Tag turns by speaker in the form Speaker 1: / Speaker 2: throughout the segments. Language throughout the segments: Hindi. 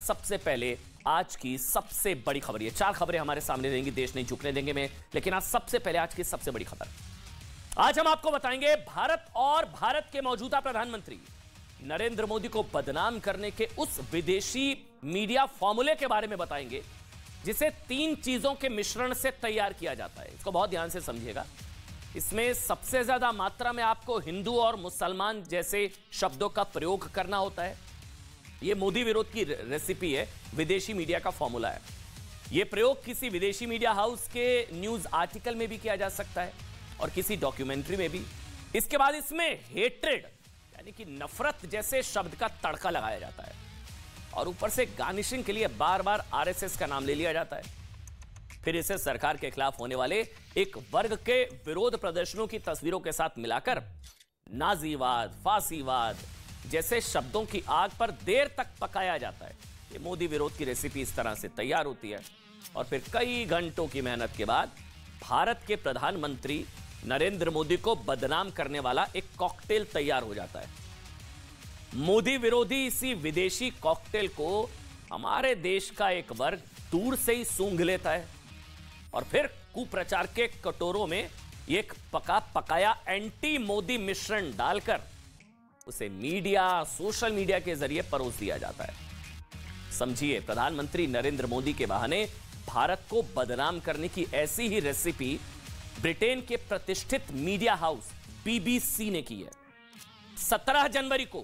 Speaker 1: सबसे पहले आज की सबसे बड़ी खबर, ये 4 खबरें हमारे सामने रहेंगी, देश नहीं झुकने देंगे मैं, लेकिन आज सबसे पहले आज की सबसे बड़ी खबर। आज हम आपको बताएंगे भारत और भारत के मौजूदा प्रधानमंत्री नरेंद्र मोदी को बदनाम करने के उस विदेशी मीडिया फॉर्मूले के बारे में बताएंगे जिसे 3 चीजों के मिश्रण से तैयार किया जाता है। इसको बहुत ध्यान से समझिएगा। इसमें सबसे ज्यादा मात्रा में आपको हिंदू और मुसलमान जैसे शब्दों का प्रयोग करना होता है। यह मोदी विरोध की रेसिपी है, विदेशी मीडिया का फॉर्मूला है। यह प्रयोग किसी विदेशी मीडिया हाउस के न्यूज आर्टिकल में भी किया जा सकता है और किसी डॉक्यूमेंट्री में भी। इसके बाद इसमें हेट्रेड यानी कि नफरत जैसे शब्द का तड़का लगाया जाता है और ऊपर से गार्निशिंग के लिए बार बार आरएसएस का नाम ले लिया जाता है। फिर इसे सरकार के खिलाफ होने वाले एक वर्ग के विरोध प्रदर्शनों की तस्वीरों के साथ मिलाकर नाजीवाद, फासीवाद जैसे शब्दों की आग पर देर तक पकाया जाता है। ये मोदी विरोध की रेसिपी इस तरह से तैयार होती है और फिर कई घंटों की मेहनत के बाद भारत के प्रधानमंत्री नरेंद्र मोदी को बदनाम करने वाला एक कॉकटेल तैयार हो जाता है। मोदी विरोधी इसी विदेशी कॉकटेल को हमारे देश का एक वर्ग दूर से ही सूंघ लेता है और फिर कुप्रचार के कटोरों में एक पका पकाया एंटी मोदी मिश्रण डालकर उसे मीडिया, सोशल मीडिया के जरिए परोस दिया जाता है। समझिए, प्रधानमंत्री नरेंद्र मोदी के बहाने भारत को बदनाम करने की ऐसी ही रेसिपी ब्रिटेन के प्रतिष्ठित मीडिया हाउस बीबीसी ने की है। 17 जनवरी को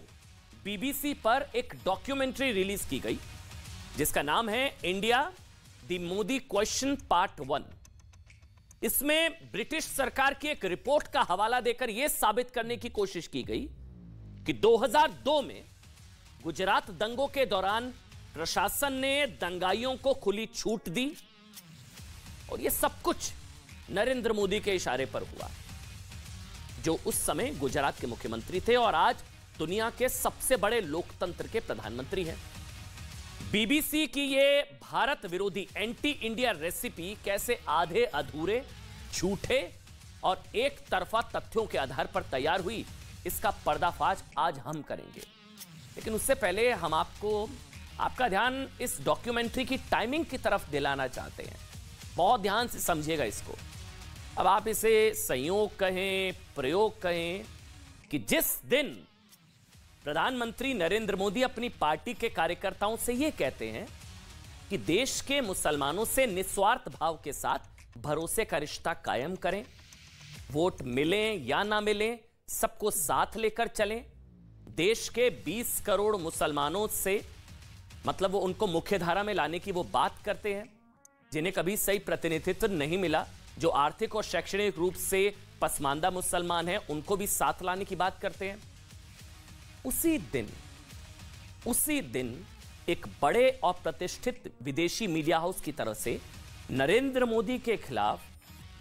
Speaker 1: बीबीसी पर एक डॉक्यूमेंट्री रिलीज की गई जिसका नाम है India the Modi question part 1। इसमें ब्रिटिश सरकार की एक रिपोर्ट का हवाला देकर यह साबित करने की कोशिश की गई कि 2002 में गुजरात दंगों के दौरान प्रशासन ने दंगाइयों को खुली छूट दी और यह सब कुछ नरेंद्र मोदी के इशारे पर हुआ, जो उस समय गुजरात के मुख्यमंत्री थे और आज दुनिया के सबसे बड़े लोकतंत्र के प्रधानमंत्री हैं। बीबीसी की ये भारत विरोधी एंटी इंडिया रेसिपी कैसे आधे अधूरे, झूठे और एक तरफा तथ्यों के आधार पर तैयार हुई, इसका पर्दाफाश आज हम करेंगे। लेकिन उससे पहले हम आपका ध्यान इस डॉक्यूमेंट्री की टाइमिंग की तरफ दिलाना चाहते हैं। बहुत ध्यान से समझिएगा इसको। अब आप इसे संयोग कहें, प्रयोग कहें, कि जिस दिन प्रधानमंत्री नरेंद्र मोदी अपनी पार्टी के कार्यकर्ताओं से यह कहते हैं कि देश के मुसलमानों से निस्वार्थ भाव के साथ भरोसे का रिश्ता कायम करें, वोट मिलें या ना मिलें सबको साथ लेकर चलें, देश के 20 करोड़ मुसलमानों से मतलब वो उनको मुख्यधारा में लाने की वो बात करते हैं जिन्हें कभी सही प्रतिनिधित्व नहीं मिला, जो आर्थिक और शैक्षणिक रूप से पसमानदा मुसलमान हैं उनको भी साथ लाने की बात करते हैं। उसी दिन एक बड़े और प्रतिष्ठित विदेशी मीडिया हाउस की तरफ से नरेंद्र मोदी के खिलाफ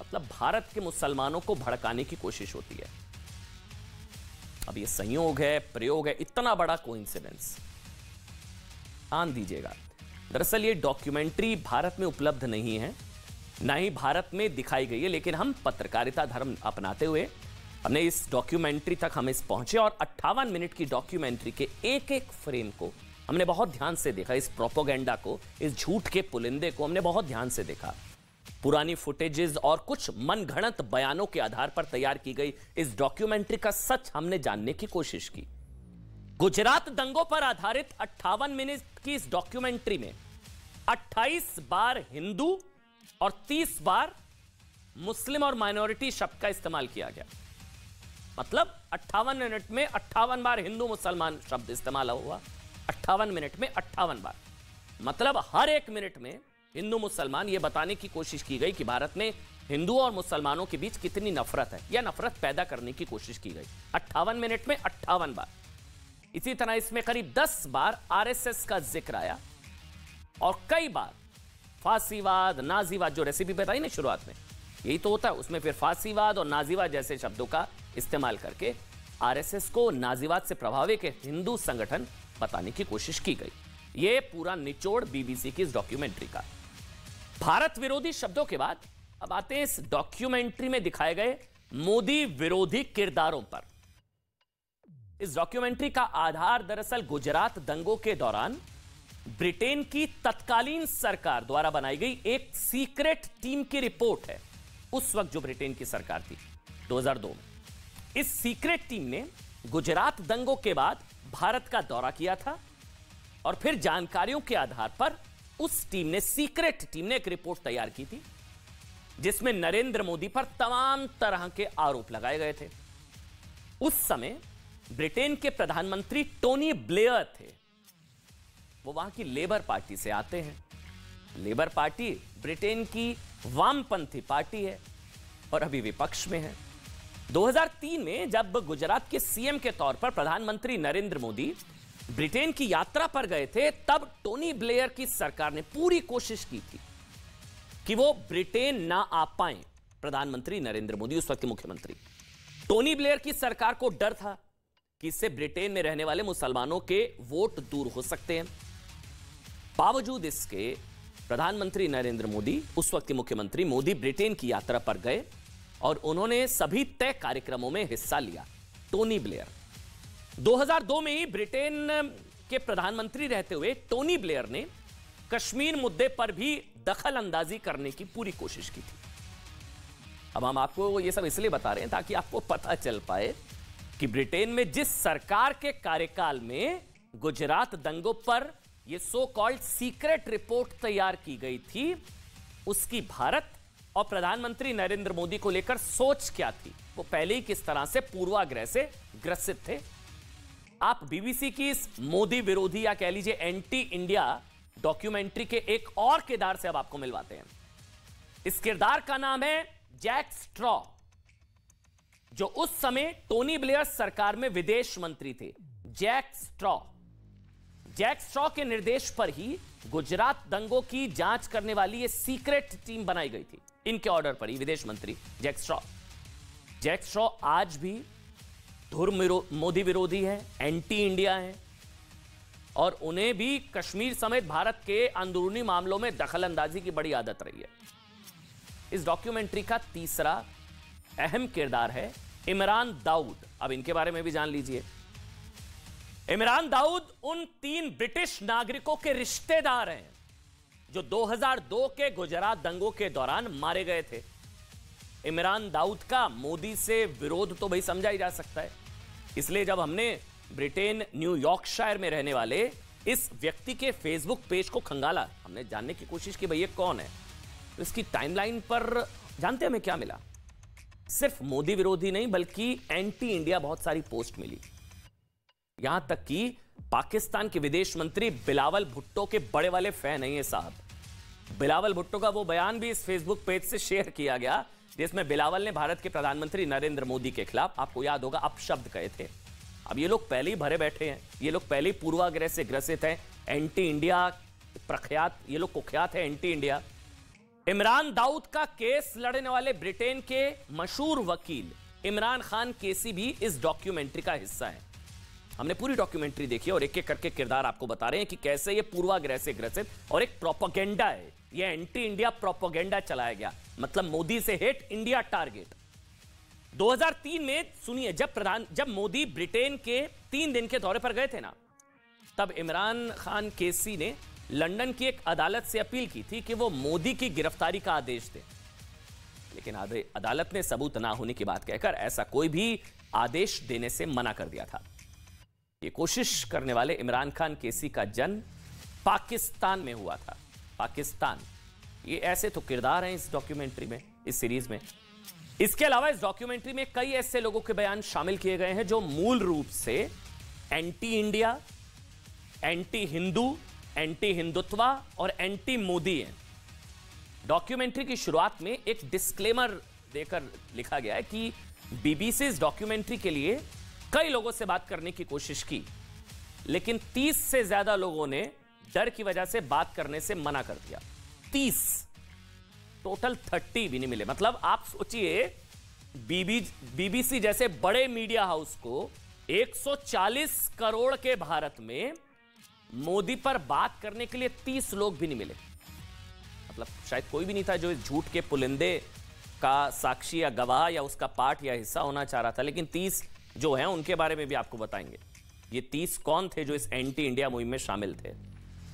Speaker 1: मतलब भारत के मुसलमानों को भड़काने की कोशिश होती है। अब ये संयोग है, प्रयोग है, इतना बड़ा कोइंसिडेंस ध्यान दीजिएगा। दरअसल ये डॉक्यूमेंट्री भारत में उपलब्ध नहीं है, ना ही भारत में दिखाई गई है, लेकिन हम पत्रकारिता धर्म अपनाते हुए हमने इस डॉक्यूमेंट्री तक हम इस पहुंचे और 58 मिनट की डॉक्यूमेंट्री के एक एक फ्रेम को हमने बहुत ध्यान से देखा। इस प्रोपोगेंडा को, इस झूठ के पुलिंदे को हमने बहुत ध्यान से देखा। पुरानी फुटेजेस और कुछ मनगढ़ंत बयानों के आधार पर तैयार की गई इस डॉक्यूमेंट्री का सच हमने जानने की कोशिश की। गुजरात दंगों पर आधारित 58 मिनट की इस डॉक्यूमेंट्री में 28 बार हिंदू और 30 बार मुस्लिम और माइनॉरिटी शब्द का इस्तेमाल किया गया। मतलब 58 मिनट में 58 बार हिंदू मुसलमान शब्द इस्तेमाल हुआ। 58 मिनट में 58 बार, मतलब हर एक मिनट में हिंदू मुसलमान यह बताने की कोशिश की गई कि भारत में हिंदू और मुसलमानों के बीच कितनी नफरत है या नफरत पैदा करने की कोशिश की गई। 58 मिनट में 58 बार। इसी तरह इसमें करीब 10 बार आरएसएस का जिक्र आया और कई बार फासीवाद, नाजीवाद, जो रेसिपी बताई ना शुरुआत में, यही तो होता है। उसमें फिर फासीवाद और नाजीवाद जैसे शब्दों का इस्तेमाल करके आरएसएस को नाजीवाद से प्रभावित एक हिंदू संगठन बताने की कोशिश की गई। यह पूरा निचोड़ बीबीसी की इस डॉक्यूमेंट्री का। भारत विरोधी शब्दों के बाद अब आते हैं इस डॉक्यूमेंट्री में दिखाए गए मोदी विरोधी किरदारों पर। इस डॉक्यूमेंट्री का आधार दरअसल गुजरात दंगों के दौरान ब्रिटेन की तत्कालीन सरकार द्वारा बनाई गई एक सीक्रेट टीम की रिपोर्ट है। उस वक्त जो ब्रिटेन की सरकार थी 2002 में, इस सीक्रेट टीम ने गुजरात दंगों के बाद भारत का दौरा किया था और फिर जानकारियों के आधार पर उस टीम ने, सीक्रेट टीम ने एक रिपोर्ट तैयार की थी जिसमें नरेंद्र मोदी पर तमाम तरह के आरोप लगाए गए थे। उस समय ब्रिटेन के प्रधानमंत्री टोनी ब्लेयर थे। वो वहां की लेबर पार्टी से आते हैं। लेबर पार्टी ब्रिटेन की वामपंथी पार्टी है और अभी विपक्ष में है। 2003 में जब गुजरात के सीएम के तौर पर प्रधानमंत्री नरेंद्र मोदी ब्रिटेन की यात्रा पर गए थे, तब टोनी ब्लेयर की सरकार ने पूरी कोशिश की थी कि वो ब्रिटेन ना आ पाए। प्रधानमंत्री नरेंद्र मोदी उस वक्त के मुख्यमंत्री, टोनी ब्लेयर की सरकार को डर था कि इससे ब्रिटेन में रहने वाले मुसलमानों के वोट दूर हो सकते हैं। बावजूद इसके प्रधानमंत्री नरेंद्र मोदी, उस वक्त के मुख्यमंत्री मोदी, ब्रिटेन की यात्रा पर गए और उन्होंने सभी तय कार्यक्रमों में हिस्सा लिया। टोनी ब्लेयर 2002 में ही ब्रिटेन के प्रधानमंत्री रहते हुए टोनी ब्लेयर ने कश्मीर मुद्दे पर भी दखल अंदाजी करने की पूरी कोशिश की थी। अब हम आपको ये सब इसलिए बता रहे हैं ताकि आपको पता चल पाए कि ब्रिटेन में जिस सरकार के कार्यकाल में गुजरात दंगों पर यह सो कॉल्ड सीक्रेट रिपोर्ट तैयार की गई थी, उसकी भारत और प्रधानमंत्री नरेंद्र मोदी को लेकर सोच क्या थी, वो पहले ही किस तरह से पूर्वाग्रह से ग्रसित थे। आप बीबीसी की इस मोदी विरोधी या कह लीजिए एंटी इंडिया डॉक्यूमेंट्री के एक और किरदार से अब आपको मिलवाते हैं। इस किरदार का नाम है जैक स्ट्रॉ, जो उस समय टोनी ब्लेयर सरकार में विदेश मंत्री थे। जैक स्ट्रॉ के निर्देश पर ही गुजरात दंगों की जांच करने वाली यह सीक्रेट टीम बनाई गई थी। इनके ऑर्डर पर ही विदेश मंत्री जैक स्ट्रॉ आज भी मोदी विरोधी है, एंटी इंडिया है और उन्हें भी कश्मीर समेत भारत के अंदरूनी मामलों में दखल अंदाजी की बड़ी आदत रही है। इस डॉक्यूमेंट्री का तीसरा अहम किरदार है इमरान दाऊद। अब इनके बारे में भी जान लीजिए। इमरान दाऊद उन 3 ब्रिटिश नागरिकों के रिश्तेदार हैं जो 2002 के गुजरात दंगों के दौरान मारे गए थे। इमरान दाऊद का मोदी से विरोध तो भाई समझा ही जा सकता है, इसलिए जब हमने ब्रिटेन न्यूयॉर्कशायर में रहने वाले इस व्यक्ति के फेसबुक पेज को खंगाला, हमने जानने की कोशिश की भाई ये कौन है, तो इसकी टाइमलाइन पर जानते हमें क्या मिला? सिर्फ मोदी विरोधी नहीं बल्कि एंटी इंडिया बहुत सारी पोस्ट मिली। यहां तक कि पाकिस्तान के विदेश मंत्री बिलावल भुट्टो के बड़े वाले फैन हैं ये साहब। बिलावल भुट्टो का वो बयान भी इस फेसबुक पेज से शेयर किया गया जिसमें बिलावल ने भारत के प्रधानमंत्री नरेंद्र मोदी के खिलाफ, आपको याद होगा, अपशब्द कहे थे। अब ये लोग पहले ही भरे बैठे हैं, ये लोग पहले ही पूर्वाग्रह से ग्रसित हैं, एंटी इंडिया प्रख्यात, ये लोग कुख्यात है एंटी इंडिया। इमरान दाऊद का केस लड़ने वाले ब्रिटेन के मशहूर वकील इमरान खान केसी भी इस डॉक्यूमेंट्री का हिस्सा है। हमने पूरी डॉक्यूमेंट्री देखी और एक एक करके किरदार आपको बता रहे हैं कि कैसे ये पूर्वाग्रह से ग्रसित और एक प्रोपेगेंडा है, ये एंटी इंडिया प्रोपेगेंडा चलाया गया, मतलब मोदी से हेट, इंडिया टारगेट। 2003 में सुनिए, जब मोदी ब्रिटेन के 3 दिन के दौरे पर गए थे ना, तब इमरान खान केसी ने लंदन की एक अदालत से अपील की थी कि वो मोदी की गिरफ्तारी का आदेश दे, लेकिन अदालत ने सबूत ना होने की बात कहकर ऐसा कोई भी आदेश देने से मना कर दिया था। ये कोशिश करने वाले इमरान खान केसी का जन्म पाकिस्तान में हुआ था। पाकिस्तान, ये ऐसे तो किरदार हैं इस डॉक्यूमेंट्री में, इस सीरीज में। इसके अलावा इस डॉक्यूमेंट्री में कई ऐसे लोगों के बयान शामिल किए गए हैं जो मूल रूप से anti India, anti Hindu, anti Hindutva और एंटी मोदी हैं। डॉक्यूमेंट्री की शुरुआत में एक डिस्क्लेमर देकर लिखा गया है कि बीबीसी इस डॉक्यूमेंट्री के लिए कई लोगों से बात करने की कोशिश की, लेकिन 30 से ज्यादा लोगों ने डर की वजह से बात करने से मना कर दिया। 30, टोटल 30 भी नहीं मिले। मतलब आप सोचिए, बीबीसी जैसे बड़े मीडिया हाउस को 140 करोड़ के भारत में मोदी पर बात करने के लिए 30 लोग भी नहीं मिले। मतलब शायद कोई भी नहीं था जो इस झूठ के पुलिंदे का साक्षी या गवाह या उसका पार्ट या हिस्सा होना चाह रहा था, लेकिन 30 जो हैं उनके बारे में भी आपको बताएंगे। ये 30 कौन थे जो इस एंटी इंडिया मुहिम में शामिल थे।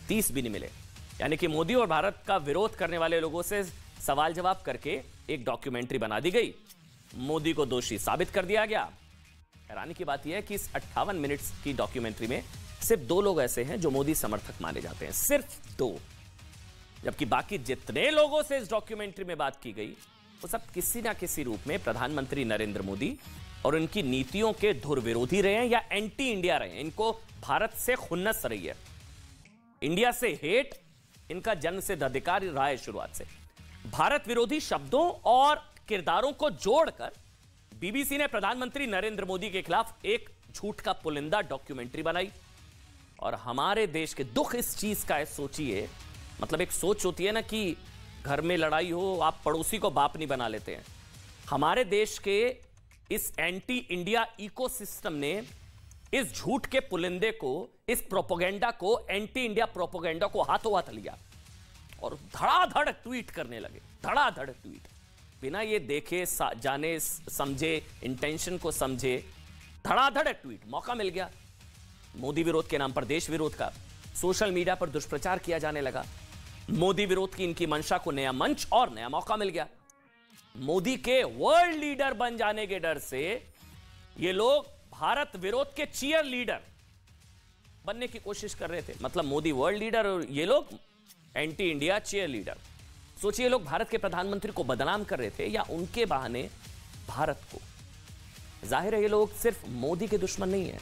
Speaker 1: 30 भी नहीं मिले। यानी कि मोदी और भारत का विरोध करने वाले लोगों से सवाल जवाब करके एक डॉक्यूमेंट्री बना दी गई, मोदी को दोषी साबित कर दिया गया। हैरानी की बात यह है कि इस 58 मिनट्स की डॉक्यूमेंट्री में सिर्फ 2 लोग ऐसे हैं जो मोदी समर्थक माने जाते हैं, सिर्फ 2, जबकि बाकी जितने लोगों से इस डॉक्यूमेंट्री में बात की गई वो सब किसी ना किसी रूप में प्रधानमंत्री नरेंद्र मोदी और उनकी नीतियों के धुर विरोधी रहे हैं या एंटी इंडिया रहे हैं। इनको भारत से खुन्नस रही है, इंडिया से हेट इनका जन्म सिद्ध अधिकार रहा है शुरुआत से। भारत विरोधी शब्दों और किरदारों को जोड़कर बीबीसी ने प्रधानमंत्री नरेंद्र मोदी के खिलाफ एक झूठ का पुलिंदा डॉक्यूमेंट्री बनाई। और हमारे देश के दुख इस चीज का है, सोचिए, मतलब एक सोच होती है ना कि घर में लड़ाई हो आप पड़ोसी को बाप नहीं बना लेते हैं। हमारे देश के इस एंटी इंडिया इकोसिस्टम ने इस झूठ के पुलिंदे को, इस प्रोपोगेंडा को, एंटी इंडिया प्रोपोगेंडा को हाथों हाथ लिया और धड़ाधड़ ट्वीट करने लगे, धड़ाधड़ ट्वीट, बिना ये देखे जाने समझे, इंटेंशन को समझे, धड़ाधड़ ट्वीट। मौका मिल गया मोदी विरोध के नाम पर देश विरोध का, सोशल मीडिया पर दुष्प्रचार किया जाने लगा। मोदी विरोध की इनकी मंशा को नया मंच और नया मौका मिल गया। मोदी के वर्ल्ड लीडर बन जाने के डर से ये लोग भारत विरोध के चीयर लीडर बनने की कोशिश कर रहे थे। मतलब मोदी वर्ल्ड लीडर और ये लोग एंटी इंडिया चीयर लीडर। सोचिए, लोग भारत के प्रधानमंत्री को बदनाम कर रहे थे या उनके बहाने भारत को। जाहिर है ये लोग सिर्फ मोदी के दुश्मन नहीं है,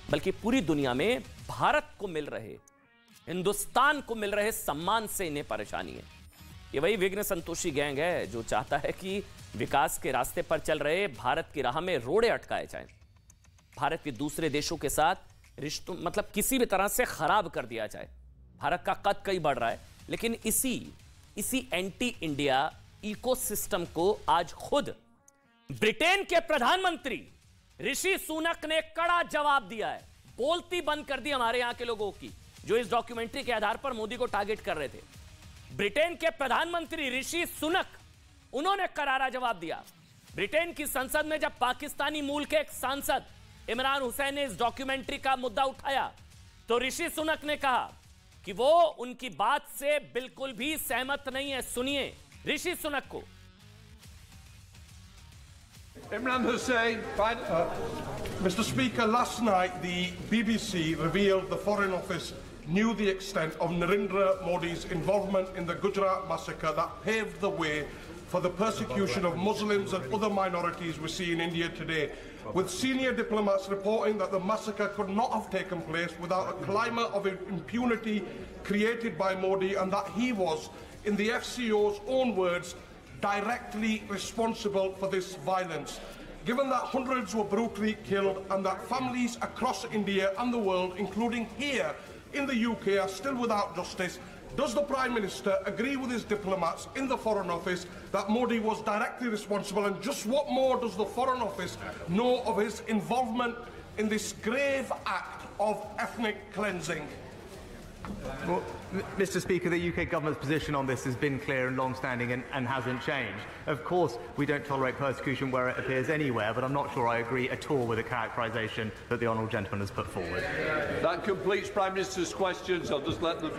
Speaker 1: बल्कि पूरी दुनिया में भारत को मिल रहे, हिंदुस्तान को मिल रहे सम्मान से इन्हें परेशानी है। ये वही विघ्न संतोषी गैंग है जो चाहता है कि विकास के रास्ते पर चल रहे भारत की राह में रोड़े अटकाए जाएं, भारत के दूसरे देशों के साथ रिश्तों मतलब किसी भी तरह से खराब कर दिया जाए। भारत का कद कई बढ़ रहा है, लेकिन इसी एंटी इंडिया इकोसिस्टम को आज खुद ब्रिटेन के प्रधानमंत्री ऋषि सुनक ने कड़ा जवाब दिया है। बोलती बंद कर दी हमारे यहां के लोगों की, जो इस डॉक्यूमेंट्री के आधार पर मोदी को टारगेट कर रहे थे। ब्रिटेन के प्रधानमंत्री ऋषि सुनक, उन्होंने करारा जवाब दिया। ब्रिटेन की संसद में जब पाकिस्तानी मूल के एक सांसद इमरान हुसैन ने इस डॉक्यूमेंट्री का मुद्दा उठाया तो ऋषि सुनक ने कहा कि वो उनकी बात से बिल्कुल भी सहमत नहीं है। सुनिए ऋषि सुनक को।
Speaker 2: Imran Hussain, Mr. Speaker, last night the BBC revealed the Foreign Office knew the extent of Narendra Modi's involvement in the Gujarat massacre that paved the way for the persecution of Muslims and other minorities we see in India today, with senior diplomats reporting that the massacre could not have taken place without a climate of impunity created by Modi, and that he was, in the FCO's own words, directly responsible for this violence. Given that hundreds were brutally killed and that families across India and the world, including here in the UK, are still without justice, does the Prime Minister agree with his diplomats in the Foreign Office that Modi was directly responsible? And just what more does the Foreign Office know of his involvement in this grave act of ethnic cleansing?
Speaker 3: Well, Mr. Speaker, the UK government's position on this has been clear and long-standing and hasn't changed. Of course, we don't tolerate persecution where it appears anywhere, but I'm not sure I agree at all with the characterisation that the honourable gentleman has put forward.
Speaker 2: That completes Prime Minister's questions. I'll just let them...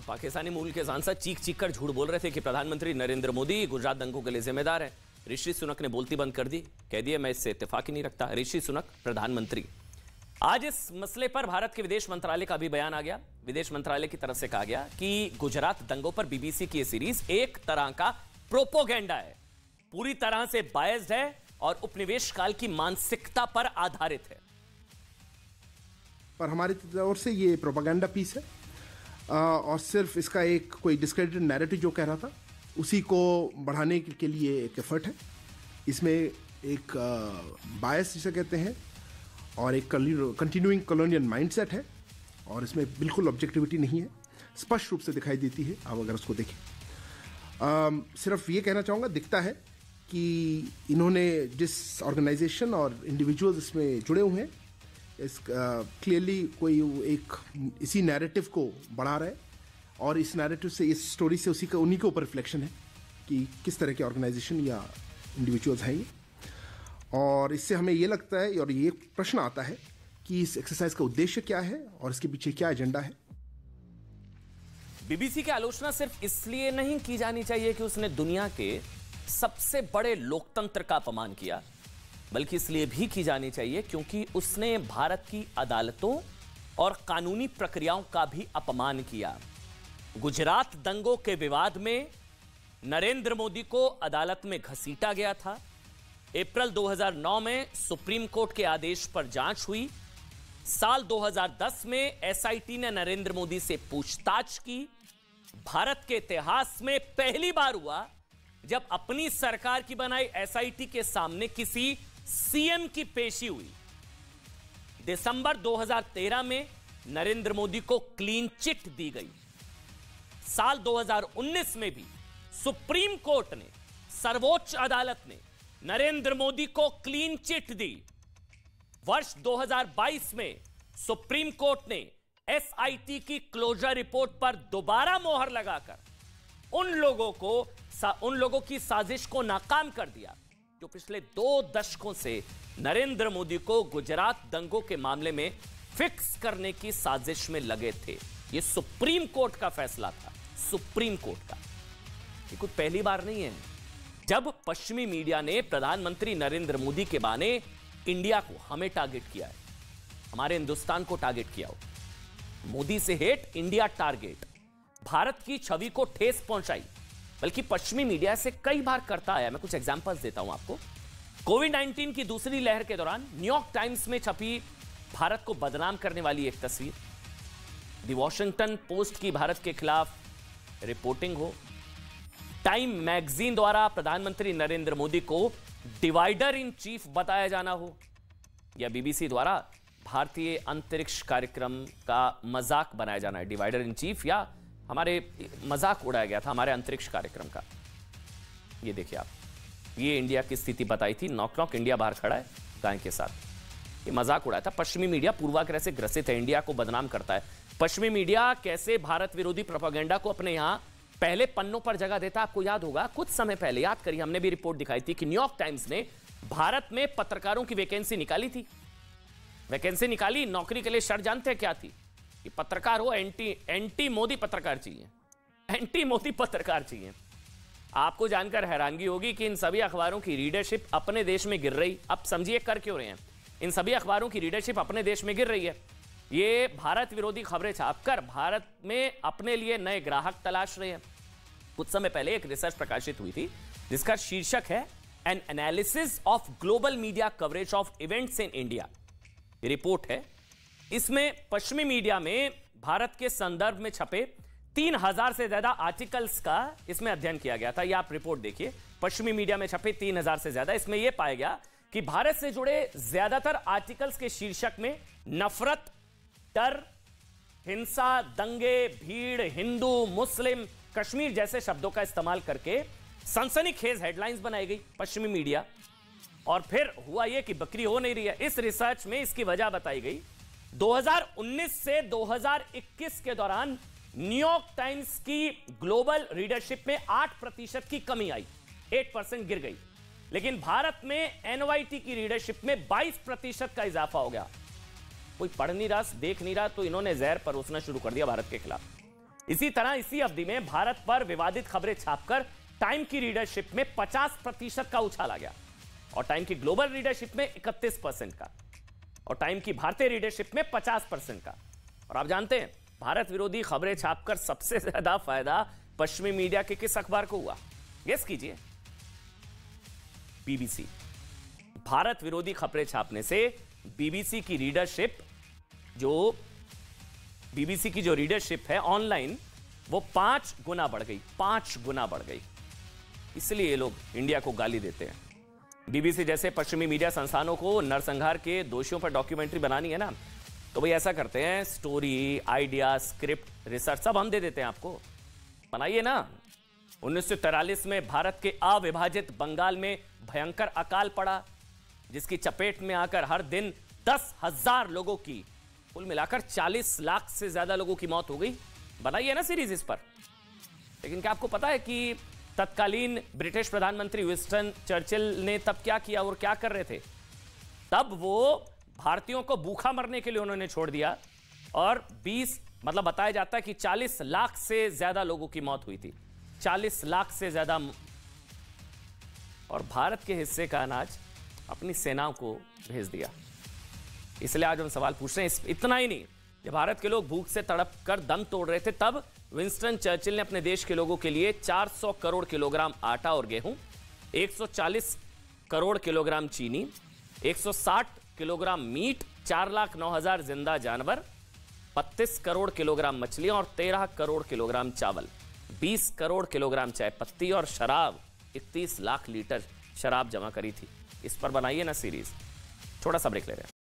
Speaker 1: Pakistani मूल के सांसद चीख कर झूठ बोल रहे थे कि प्रधानमंत्री नरेंद्र मोदी गुजरात दंगों के लिए जिम्मेदार है। ऋषि सुनक ने बोलती बंद कर दी, कह दिया मैं इससे इत्तेफाक ही नहीं रखता। ऋषि सुनक प्रधानमंत्री। आज इस मसले पर भारत के विदेश मंत्रालय का भी बयान आ गया। विदेश मंत्रालय की तरफ से कहा गया कि गुजरात दंगों पर बीबीसी की यह सीरीज एक तरह का प्रोपोगेंडा है, पूरी तरह से बायस्ड है और उपनिवेश काल की मानसिकता पर आधारित है।
Speaker 4: पर हमारी ओर से ये प्रोपेगेंडा पीस है और सिर्फ इसका एक कोई डिस्क्रेडिटेड नैरेटिव जो कह रहा था उसी को बढ़ाने के लिए एक एफर्ट है। इसमें एक बायस जिसे कहते हैं और एक कंटिन्यूइंग कॉलोनियल माइंडसेट है और इसमें बिल्कुल ऑब्जेक्टिविटी नहीं है, स्पष्ट रूप से दिखाई देती है आप अगर उसको देखें। सिर्फ ये कहना चाहूँगा, दिखता है कि इन्होंने जिस ऑर्गेनाइजेशन और इंडिविजुअल्स इसमें जुड़े हुए हैं इस क्लियरली कोई एक इसी नैरेटिव को बढ़ा रहा है और इस नैरेटिव से, इस स्टोरी से उन्हीं के ऊपर रिफ्लेक्शन है कि किस तरह के ऑर्गेनाइजेशन या इंडिविजुअल्स हैं ये। और इससे हमें ये लगता है और ये प्रश्न आता है कि इस एक्सरसाइज का उद्देश्य क्या है और इसके पीछे क्या एजेंडा है।
Speaker 1: बीबीसी की आलोचना सिर्फ इसलिए नहीं की जानी चाहिए कि उसने दुनिया के सबसे बड़े लोकतंत्र का अपमान किया, बल्कि इसलिए भी की जानी चाहिए क्योंकि उसने भारत की अदालतों और कानूनी प्रक्रियाओं का भी अपमान किया। गुजरात दंगों के विवाद में नरेंद्र मोदी को अदालत में घसीटा गया था। अप्रैल 2009 में सुप्रीम कोर्ट के आदेश पर जांच हुई। साल 2010 में एसआईटी ने नरेंद्र मोदी से पूछताछ की। भारत के इतिहास में पहली बार हुआ जब अपनी सरकार की बनाई एसआईटी के सामने किसी सीएम की पेशी हुई। दिसंबर 2013 में नरेंद्र मोदी को क्लीन चिट दी गई। साल 2019 में भी सुप्रीम कोर्ट ने, सर्वोच्च अदालत ने नरेंद्र मोदी को क्लीन चिट दी। वर्ष 2022 में सुप्रीम कोर्ट ने एसआईटी की क्लोजर रिपोर्ट पर दोबारा मोहर लगाकर उन लोगों की साजिश को नाकाम कर दिया जो पिछले 2 दशकों से नरेंद्र मोदी को गुजरात दंगों के मामले में फिक्स करने की साजिश में लगे थे। यह सुप्रीम कोर्ट का फैसला था, सुप्रीम कोर्ट का। ये कुछ पहली बार नहीं है जब पश्चिमी मीडिया ने प्रधानमंत्री नरेंद्र मोदी के बहाने इंडिया को, हमें टारगेट किया है, हमारे हिंदुस्तान को टारगेट किया हो। मोदी से हेट, इंडिया टारगेट, भारत की छवि को ठेस पहुंचाई, बल्कि पश्चिमी मीडिया से कई बार करता आया। मैं कुछ एग्जांपल्स देता हूं आपको। कोविड-19 की दूसरी लहर के दौरान न्यूयॉर्क टाइम्स में छपी भारत को बदनाम करने वाली एक तस्वीर, द वॉशिंगटन पोस्ट की भारत के खिलाफ रिपोर्टिंग हो, टाइम मैगजीन द्वारा प्रधानमंत्री नरेंद्र मोदी को डिवाइडर इन चीफ बताया जाना हो, या बीबीसी द्वारा भारतीय अंतरिक्ष कार्यक्रम का मजाक बनाया जाना है। डिवाइडर इन चीफ या हमारे मजाक उड़ाया गया था हमारे अंतरिक्ष कार्यक्रम का। ये देखिए आप, ये इंडिया की स्थिति बताई थी। नॉक नॉक, इंडिया बाहर खड़ा है गाय के साथ। ये मजाक उड़ाया था। पश्चिमी मीडिया पूर्वाग्रह से ग्रसित है, इंडिया को बदनाम करता है। पश्चिमी मीडिया कैसे भारत विरोधी प्रोपेगेंडा को अपने यहां पहले पन्नों पर जगह देता। आपको याद होगा कुछ समय पहले, याद करिए, हमने भी रिपोर्ट दिखाई थी कि न्यूयॉर्क टाइम्स ने भारत में पत्रकारों की वैकेंसी निकाली थी। वैकेंसी निकाली, नौकरी के लिए शर्त जानते हैं क्या थी? कि पत्रकार हो, एंटी मोदी पत्रकार चाहिए, एंटी मोदी पत्रकार चाहिए। आपको जानकर हैरानगी होगी कि इन सभी अखबारों की रीडरशिप अपने देश में गिर रही। अब समझिए कर क्यों रहे हैं। इन सभी अखबारों की रीडरशिप अपने देश में गिर रही है। ये भारत विरोधी खबरें छापकर भारत में अपने लिए नए ग्राहक तलाश रहे हैं। कुछ समय पहले एक रिसर्च प्रकाशित हुई थी जिसका शीर्षक है N analysis of global media coverage of events in India. Report है, इसमें पश्चिमी मीडिया में भारत के संदर्भ में छपे 3000 से ज्यादा आर्टिकल्स का इसमें अध्ययन किया गया था। यह आप रिपोर्ट देखिए, पश्चिमी मीडिया में छपे 3000 से ज्यादा। इसमें यह पाया गया कि भारत से जुड़े ज्यादातर आर्टिकल्स के शीर्षक में नफरत, डर, हिंसा, दंगे, भीड़, हिंदू, मुस्लिम, कश्मीर जैसे शब्दों का इस्तेमाल करके सनसनीखेज हेडलाइंस बनाई गई पश्चिमी मीडिया। और फिर हुआ यह कि बकरी हो नहीं रही है। इस रिसर्च में इसकी वजह बताई गई, 2019 से 2021 के दौरान न्यूयॉर्क टाइम्स की ग्लोबल रीडरशिप में 8% की कमी आई, 8% गिर गई। लेकिन भारत में एनवाईटी की रीडरशिप में 22% का इजाफा हो गया। कोई पढ़ नहीं रहा, देख नहीं रहा, तो इन्होंने जहर परोसना शुरू कर दिया भारत के खिलाफ। इसी तरह इसी अवधि में भारत पर विवादित खबरें छापकर टाइम की रीडरशिप में 50% का उछाल आ गया, और टाइम की ग्लोबल रीडरशिप में 31% का, और टाइम की भारतीय रीडरशिप में 50% का। और आप जानते हैं भारत विरोधी खबरें छापकर सबसे ज्यादा फायदा पश्चिमी मीडिया के किस अखबार को हुआ? गेस कीजिए, बीबीसी। भारत विरोधी खबरें छापने से बीबीसी की रीडरशिप, बीबीसी की जो रीडरशिप है ऑनलाइन, वो 5 गुना बढ़ गई, 5 गुना बढ़ गई। इसलिए ये लोग इंडिया को गाली देते हैं। बीबीसी जैसे पश्चिमी मीडिया संस्थानों को नरसंहार के दोषियों पर डॉक्यूमेंट्री बनानी है ना, तो भाई ऐसा करते हैं, स्टोरी, आइडिया, स्क्रिप्ट, रिसर्च सब हम दे देते हैं आपको, बनाइए ना। 1943 में भारत के अविभाजित बंगाल में भयंकर अकाल पड़ा, जिसकी चपेट में आकर हर दिन 10,000 लोगों की, कुल मिलाकर 40 लाख से ज्यादा लोगों की मौत हो गई। बनाइए ना सीरीज इस पर। लेकिन क्या आपको पता है कि तत्कालीन ब्रिटिश प्रधानमंत्री विंस्टन चर्चिल ने तब क्या किया और क्या कर रहे थे? तब वो भारतीयों को भूखा मरने के लिए उन्होंने छोड़ दिया और 20 मतलब बताया जाता है कि 40 लाख से ज्यादा लोगों की मौत हुई थी, 40 लाख से ज्यादा। और भारत के हिस्से का अनाज अपनी सेनाओं को भेज दिया। इसलिए आज हम सवाल पूछ रहे हैं। इतना ही नहीं, जब भारत के लोग भूख से तड़प कर दम तोड़ रहे थे, तब विंस्टन चर्चिल ने अपने देश के लोगों के लिए 400 करोड़ किलोग्राम आटा और गेहूं, 140 करोड़ किलोग्राम चीनी, 160 किलोग्राम मीट, 4,09,000 जिंदा जानवर, 32 करोड़ किलोग्राम मछलियां और 13 करोड़ किलोग्राम चावल, 20 करोड़ किलोग्राम चाय पत्ती और शराब, 31 लाख लीटर शराब जमा करी थी। इस पर बनाइए ना सीरीज। थोड़ा सा ब्रेक ले रहे हैं।